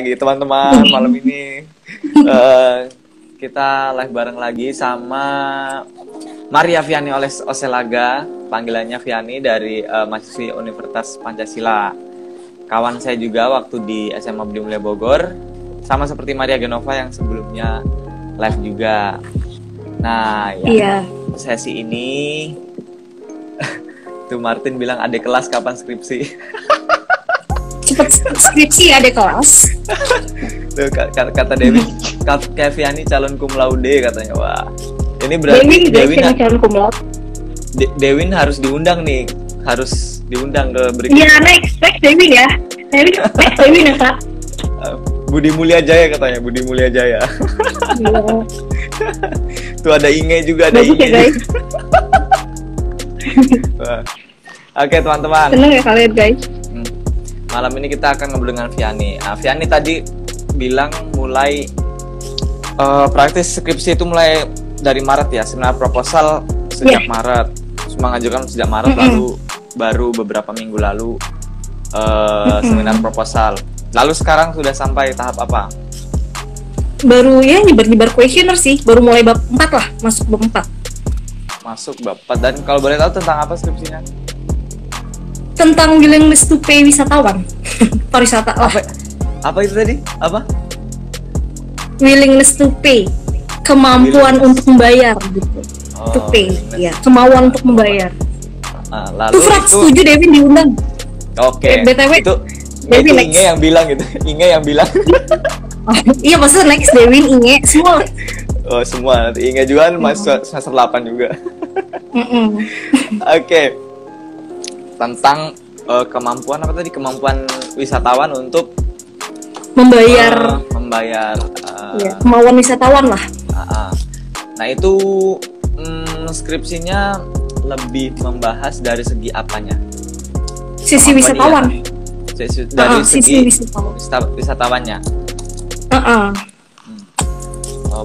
lagi teman-teman. Malam ini kita live bareng lagi sama Maria Viani Oselaga, panggilannya Viani, dari mahasiswi Universitas Pancasila. Kawan saya juga waktu di SMA Budi Mulia Bogor, sama seperti Maria Genova yang sebelumnya live juga. Nah, ya, sesi ini tuh Martin bilang adik kelas kapan skripsi. Cepet skripsi adik kelas. Tuh kata Dewi, Keviani calon cum laude katanya. Wah, ini berarti Dewin calon cum laude. Dewin harus diundang nih, harus diundang ke berikutnya. Iya, next Dewin ya. Next Dewin ya, Kak. Budi Mulia Jaya katanya, Budi Mulia Jaya. Iya. Tuh ada Inge juga, ada Bagus Inge. Ya, guys. Oke teman-teman. Seneng ya kalian guys. Malam ini kita akan ngobrol dengan Viani. Viani tadi bilang mulai praktis skripsi itu mulai dari Maret ya, seminar proposal sejak Maret. Cuma ngajukan sejak Maret, lalu baru beberapa minggu lalu seminar proposal. Lalu sekarang sudah sampai tahap apa? Baru ya nyebar-nyebar questionnaire sih, baru mulai bab 4 lah, masuk bab 4. Masuk bab 4, dan kalau boleh tahu tentang apa skripsinya? Tentang willingness to pay wisatawan. Pariwisata lah. Apa itu tadi? Apa? Willingness to pay. Kemampuan untuk membayar gitu. To pay, ya. Kemauan untuk membayar. Lalu Tuh setuju Devin diundang. Oke. BTW itu Inge yang bilang gitu. Inge yang bilang. Iya, maksudnya next Devin, Inge, semua. Oh, semua. Nanti Inge juga masuk semester 8 juga. Oke. Tentang kemampuan apa tadi? Kemampuan wisatawan untuk membayar. Ya, kemauan wisatawan lah. Nah, itu skripsinya lebih membahas dari segi apanya? Sisi wisatawan. Dari segi wisatawannya. Wisatawan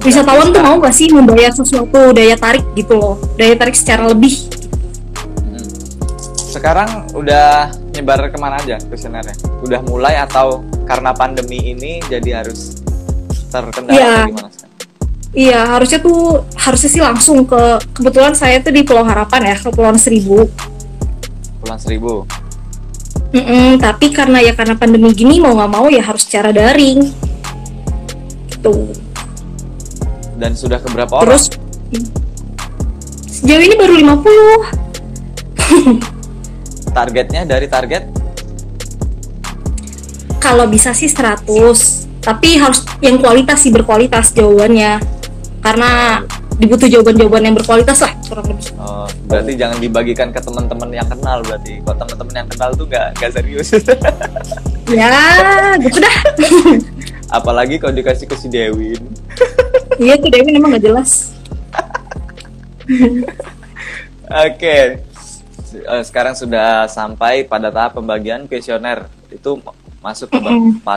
Wisatawan tuh mau gak sih membayar sesuatu, daya tarik gitu loh, daya tarik secara lebih. Sekarang udah nyebar kemana aja kuesionernya? Udah mulai atau karena pandemi ini jadi harus terkendala atau gimana sekarang? Iya, harusnya sih langsung kebetulan saya tuh di Pulau Harapan ya, Kepulauan Seribu. Kepulauan Seribu. Tapi karena pandemi gini mau nggak mau ya harus secara daring. Gitu. Dan sudah ke berapa orang? Terus sejauh ini baru 50. Targetnya dari target? Kalau bisa sih 100, tapi harus yang kualitas sih, berkualitas jawabannya. Karena dibutuh jawaban-jawaban yang berkualitas lah, kurang lebih. Oh, berarti jangan dibagikan ke teman-teman yang kenal berarti. Kalau teman-teman yang kenal tuh nggak serius. Ya, gitu dah. Apalagi kalau dikasih ke si Dewin. Iya, tuh Dewin emang nggak jelas. Oke. Sekarang sudah sampai pada tahap pembagian kuesioner. Itu masuk ke bab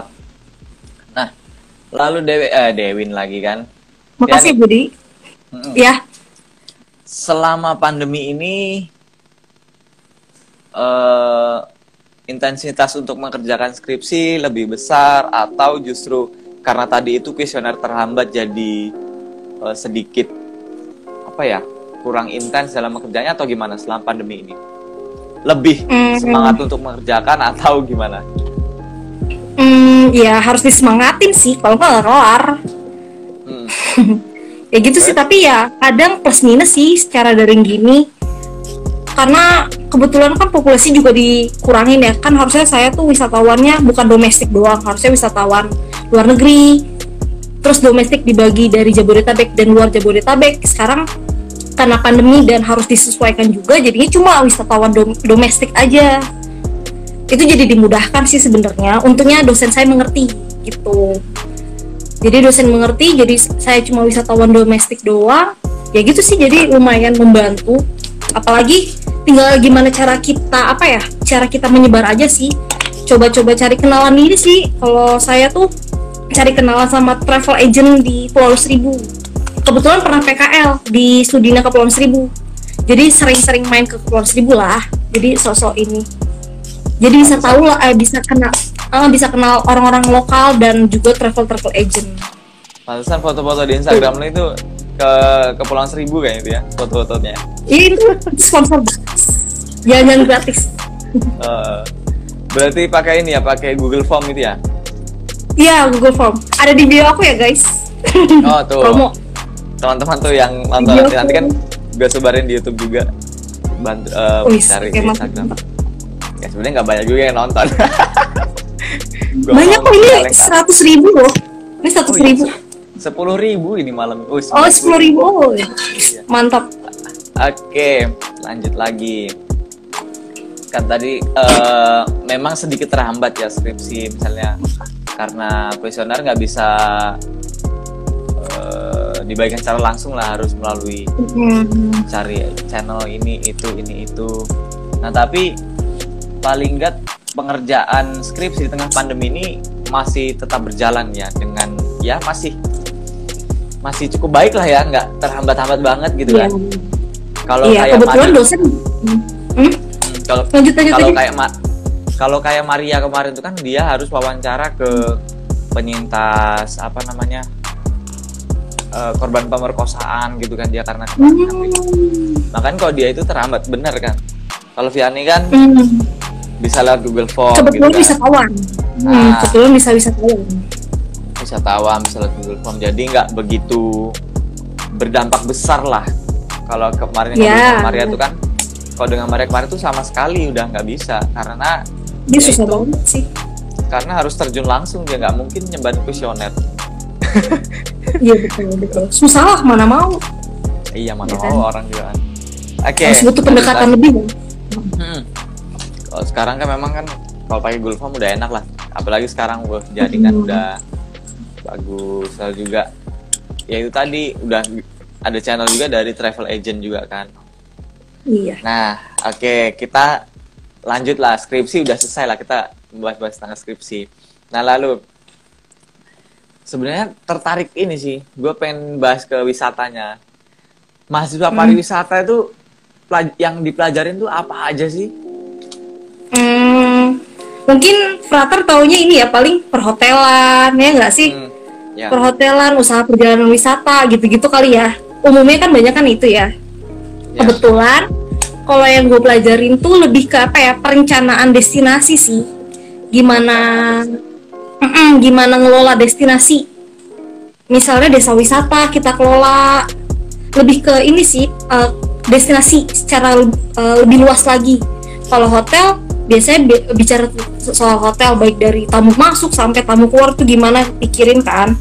4. Nah, lalu Dewin lagi kan? Makasih Budi. Ya. Selama pandemi ini intensitas untuk mengerjakan skripsi lebih besar, atau justru karena tadi itu kuesioner terhambat jadi sedikit kurang intens dalam mengerjanya, atau gimana selama pandemi ini? Lebih semangat untuk mengerjakan atau gimana? Ya harus disemangatin sih, kalau nggak kelar. Ya gitu sih, tapi ya kadang plus minus sih secara daring gini. Karena kebetulan kan populasi juga dikurangin ya. Kan harusnya saya tuh wisatawannya bukan domestik doang, harusnya wisatawan luar negeri. Terus domestik dibagi dari Jabodetabek dan luar Jabodetabek. Sekarang karena pandemi dan harus disesuaikan juga, jadinya cuma wisatawan domestik aja. Itu jadi dimudahkan sih sebenarnya. Untungnya dosen saya mengerti gitu. Jadi dosen mengerti, jadi saya cuma wisatawan domestik doang. Ya gitu sih, jadi lumayan membantu. Apalagi tinggal gimana cara kita menyebar aja sih. Coba-coba cari kenalan diri sih. Kalau saya tuh cari kenalan sama travel agent di Pulau Seribu. Kebetulan pernah PKL di Sudina Kepulauan Seribu. Jadi sering-sering main ke Kepulauan Seribu lah. Jadi sosok ini. Jadi bisa tahu lah, bisa bisa kenal orang-orang lokal dan juga travel agent. Pantesan foto-foto di Instagram lo itu ke Kepulauan Seribu kayak itu ya, foto-fotonya. Ini sponsor jalan gratis. Berarti pakai ini ya, pakai Google Form itu ya? Iya, Google Form. Ada di bio aku ya, guys. Oh, tuh. Promo. Teman-teman tuh yang nonton nanti kan gue sebarin di YouTube juga. Bantu cari di Instagram. Ya sebenarnya nggak banyak juga yang nonton. Banyak kok, ini 100.000 loh. Ini 100.000. 10.000 ini malam. Oh, 10.000. Oh, ya. Mantap. Oke, lanjut lagi. Kan tadi memang sedikit terhambat ya skripsi misalnya karena kuesioner nggak bisa dibagikan secara langsung lah, harus melalui cari channel ini itu. Nah tapi paling nggak pengerjaan skripsi di tengah pandemi ini masih tetap berjalan ya, dengan ya masih cukup baik lah ya, nggak terhambat-hambat banget gitu kan. Kalau kayak kebetulan dosen kalau kayak Maria kemarin itu kan dia harus wawancara ke penyintas korban pemerkosaan gitu kan, dia karena makanya kalau dia itu terhambat bener kan. Kalau Vianney kan bisa lewat Google Form kebetulan gitu kan. wisatawan. Kebetulan bisa wisatawan bisa lewat Google Form, jadi nggak begitu berdampak besar lah. Kalau kemarin dengan Maria tuh kan, kalau dengan Maria kemarin tuh sama sekali udah nggak bisa karena dia susah banget sih. Karena harus terjun langsung, dia nggak mungkin nyemban kuesioner. Iya betul. Susah lah, mana mau. Iya mana mau orang juga kan. Oke. Harus butuh pendekatan lebih. Kalau sekarang kan memang kan kalau pakai Google Form udah enak lah. Apalagi sekarang jadi kan udah bagus. Lalu juga ya itu tadi udah ada channel juga dari travel agent juga kan. Iya. Nah, oke, kita lanjut lah, skripsi udah selesai lah, kita bahas tentang skripsi. Nah lalu sebenarnya tertarik ini sih, gue pengen bahas ke wisatanya. Mahasiswa pariwisata itu yang dipelajarin tuh apa aja sih? Mungkin Frater taunya ini ya, paling perhotelan ya nggak sih? Ya. Perhotelan, usaha perjalanan wisata gitu-gitu kali ya. Umumnya kan banyak kan itu ya. Kebetulan kalau yang gue pelajarin tuh lebih ke perencanaan destinasi sih. Gimana ngelola destinasi. Misalnya desa wisata kita kelola, lebih ke ini sih, destinasi secara lebih luas lagi. Kalau hotel biasanya bicara soal hotel, baik dari tamu masuk sampai tamu keluar tuh gimana pikirin kan.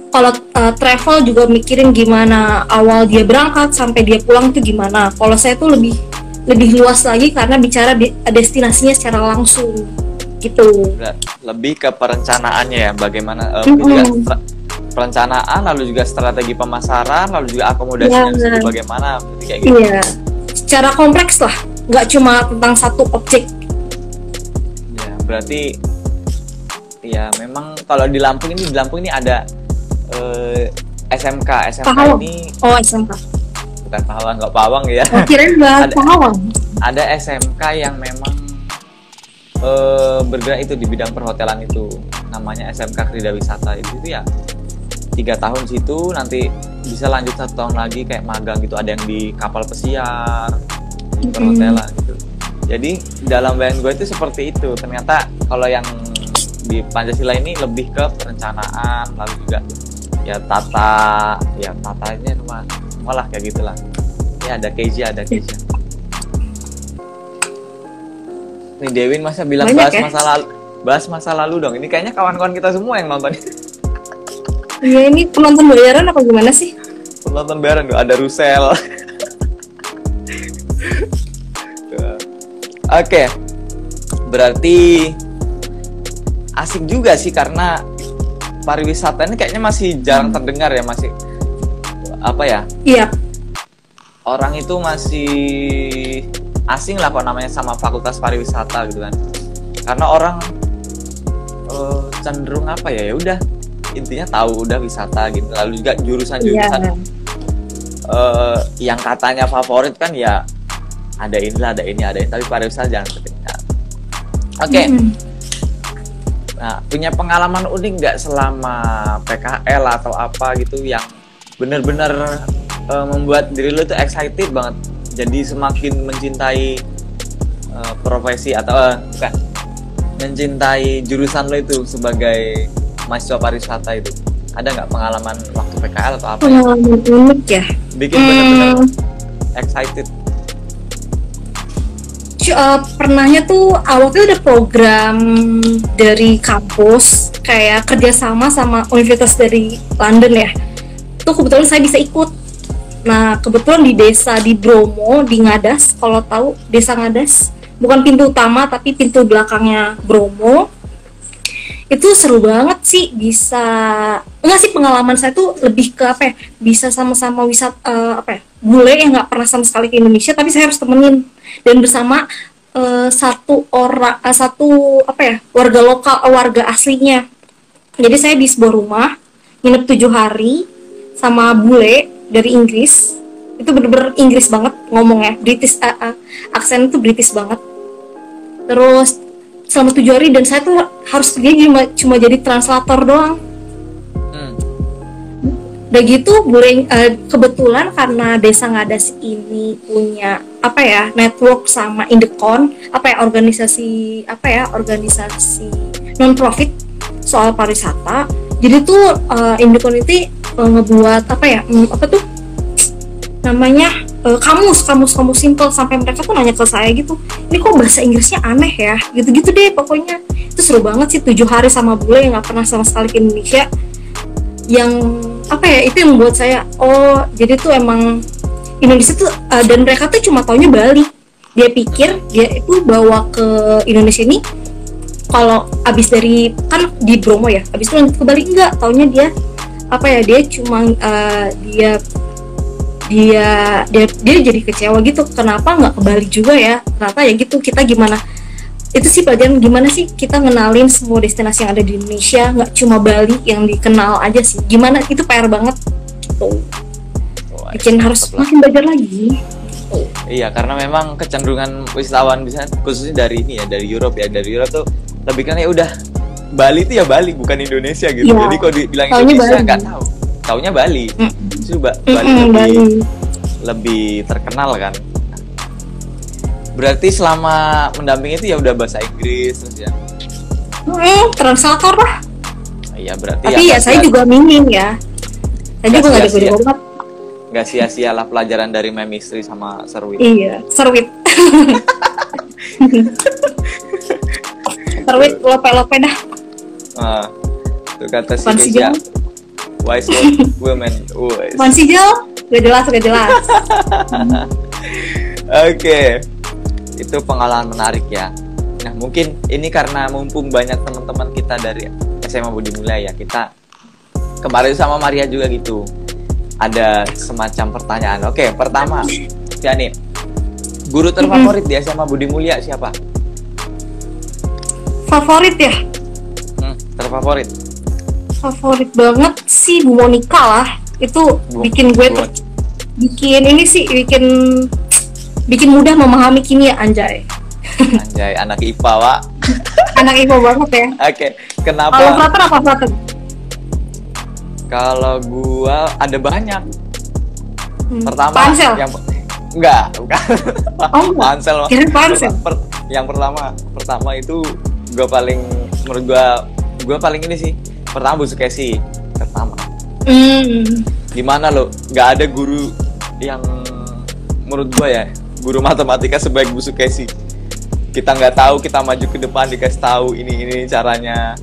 Kalau travel juga mikirin gimana awal dia berangkat sampai dia pulang tuh gimana. Kalau saya tuh lebih luas lagi karena bicara destinasinya secara langsung gitu. Lebih ke perencanaannya ya, bagaimana perencanaan, lalu juga strategi pemasaran, lalu juga akomodasinya bagaimana, kayak gitu. Iya, secara kompleks lah, nggak cuma tentang satu objek. Ya berarti ya memang kalau di Lampung ini ada SMK Pahawang. Ini SMK bukan Pahawang, nggak Pahawang ya. Kirain nggak Pahawang. Ada SMK yang memang bergerak itu di bidang perhotelan itu, namanya SMK Krida Wisata. Itu ya 3 tahun situ, nanti bisa lanjut 1 tahun lagi kayak magang gitu, ada yang di kapal pesiar, di perhotelan gitu. Jadi dalam bayangan gue itu seperti itu. Ternyata kalau yang di Pancasila ini lebih ke perencanaan, lalu juga ya tatanya malah kayak gitulah. Ya ada Keisha. Nih Dewin masa bilang bahas masa lalu dong. Ini kayaknya kawan-kawan kita semua yang nonton. Iya, ini penonton bayaran apa gimana sih? Penonton bayaran ada Rusel. Oke. Berarti asik juga sih karena pariwisata ini kayaknya masih jarang terdengar ya, masih apa ya? Iya. Orang itu masih asing lah kalau namanya sama fakultas pariwisata gitu kan. Karena orang cenderung apa ya udah intinya tahu udah wisata gitu. Lalu juga jurusan-jurusan yang katanya favorit kan ya ada ini, tapi pariwisata jangan ketinggalan. Oke. Nah, punya pengalaman unik nggak selama PKL atau apa gitu yang benar-benar membuat diri lo tuh excited banget, jadi semakin mencintai profesi atau bukan, mencintai jurusan lo itu sebagai mahasiswa pariwisata itu? Ada nggak pengalaman waktu PKL atau apa yang Pengalaman unik ya. bikin benar-benar excited? Pernahnya tuh awalnya ada program dari kampus kayak kerjasama sama universitas dari London ya. Tuh kebetulan saya bisa ikut. Nah kebetulan di desa di Bromo di Ngadas, kalau tahu desa Ngadas, bukan pintu utama tapi pintu belakangnya Bromo. Itu seru banget sih, bisa enggak sih, pengalaman saya tuh lebih ke apa ya, bisa sama-sama wisata apa ya, bule yang nggak pernah sama sekali ke Indonesia tapi saya harus temenin, dan bersama satu orang satu apa ya, warga lokal, warga aslinya. Jadi saya di sebuah rumah nginep 7 hari sama bule dari Inggris. Itu bener-bener Inggris banget ngomongnya, British, aksen itu British banget. Terus selama 7 hari, dan saya tuh harus kerja cuma jadi translator doang. Udah gitu kebetulan karena desa Ngadas ini punya apa ya, network sama Indekon, apa ya, organisasi non profit soal pariwisata. Jadi tuh Indekon itu ngebuat apa ya, apa tuh namanya, kamus simple, sampai mereka tuh nanya ke saya gitu, ini kok bahasa Inggrisnya aneh ya, gitu-gitu deh pokoknya. Itu seru banget sih, 7 hari sama bule yang nggak pernah sama sekali ke Indonesia. Yang apa ya, itu yang membuat saya, oh jadi tuh emang Indonesia tuh dan mereka tuh cuma taunya Bali. Dia pikir dia itu bawa ke Indonesia ini kalau abis dari, kan di Bromo ya, abis itu lanjut ke Bali, enggak, taunya dia apa ya, dia cuma dia jadi kecewa gitu, kenapa nggak ke Bali juga ya, ternyata ya gitu. Kita gimana, itu sih pelajaran gimana sih kita ngenalin semua destinasi yang ada di Indonesia, nggak cuma Bali yang dikenal aja sih, gimana, itu PR banget gitu. Bikin harus makin belajar lagi. Iya, karena memang kecenderungan wisatawan bisa, khususnya dari ini ya, dari Europe tuh lebih kan ya udah Bali tuh ya Bali, bukan Indonesia gitu. Ya, jadi kalau dibilang taunya Indonesia Bali. nggak tahu, taunya Bali. Coba Bali lebih terkenal kan. Berarti selama mendampingi itu ya udah bahasa Inggris terus ya. Translator lah. Iya, berarti tapi ya saya juga minim ya. Saya juga nggak sia-sia. ada banget. Nggak sia-sia lah pelajaran dari Memistri sama Serwit. Iya, Serwit. Serwit lope-lope dah. Itu kata si Apaan sih, Keisha. Jal? Wise women. Apaan sih, Jal? Gak jelas. Oke. Itu pengalaman menarik ya. Nah, mungkin ini karena mumpung banyak teman-teman kita dari SMA Budi Mulia ya, kita kemarin sama Maria juga gitu, ada semacam pertanyaan. Oke, pertama, Yani, guru terfavorit di SMA Budi Mulia siapa? Favorit ya? Terfavorit? Favorit banget sih Bu Monica lah. Itu bikin gue bikin mudah memahami kimia, anjay. Anjay, anak IPA, Wak. Anak IPA banget ya. Oke, kenapa? Kalau Frater apa Frater? Kalau gua ada banyak. Pertama, Pansel? Enggak, bukan. Oh, Pansel. kirain Pansel. Yang pertama itu menurut gua paling ini sih. Pertama Bu Sukesi, pertama. Gimana lo? Nggak ada guru yang menurut gua ya, guru matematika sebaik Bu Sukesi. Kita nggak tahu, kita maju ke depan dikasih tahu ini caranya,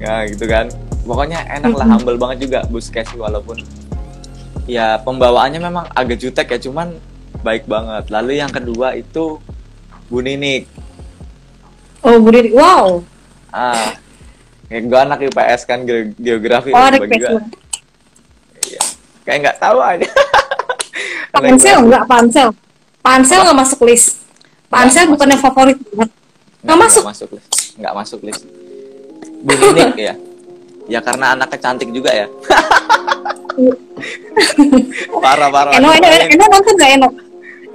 ya gitu kan. Pokoknya enak lah, humble banget juga Bu Sukesi, walaupun ya pembawaannya memang agak jutek ya, cuman baik banget. Lalu yang kedua itu Bu Ninik. Oh, Bu Ninik, wow. Gue anak IPS kan, geografi. Oh, anak IPS. Iya. Kayak nggak tahu aja. Pansel nggak masuk list. Pansel bukan yang favorit banget. Nggak masuk list. Bu Ninik ya. Ya karena anaknya cantik juga ya. Parah. Eno nonton gak Eno?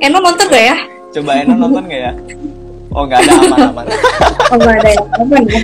Eno nonton gak ya? Coba Eno nonton gak ya? Oh nggak ada, aman. Oh nggak ada ya, aman ya.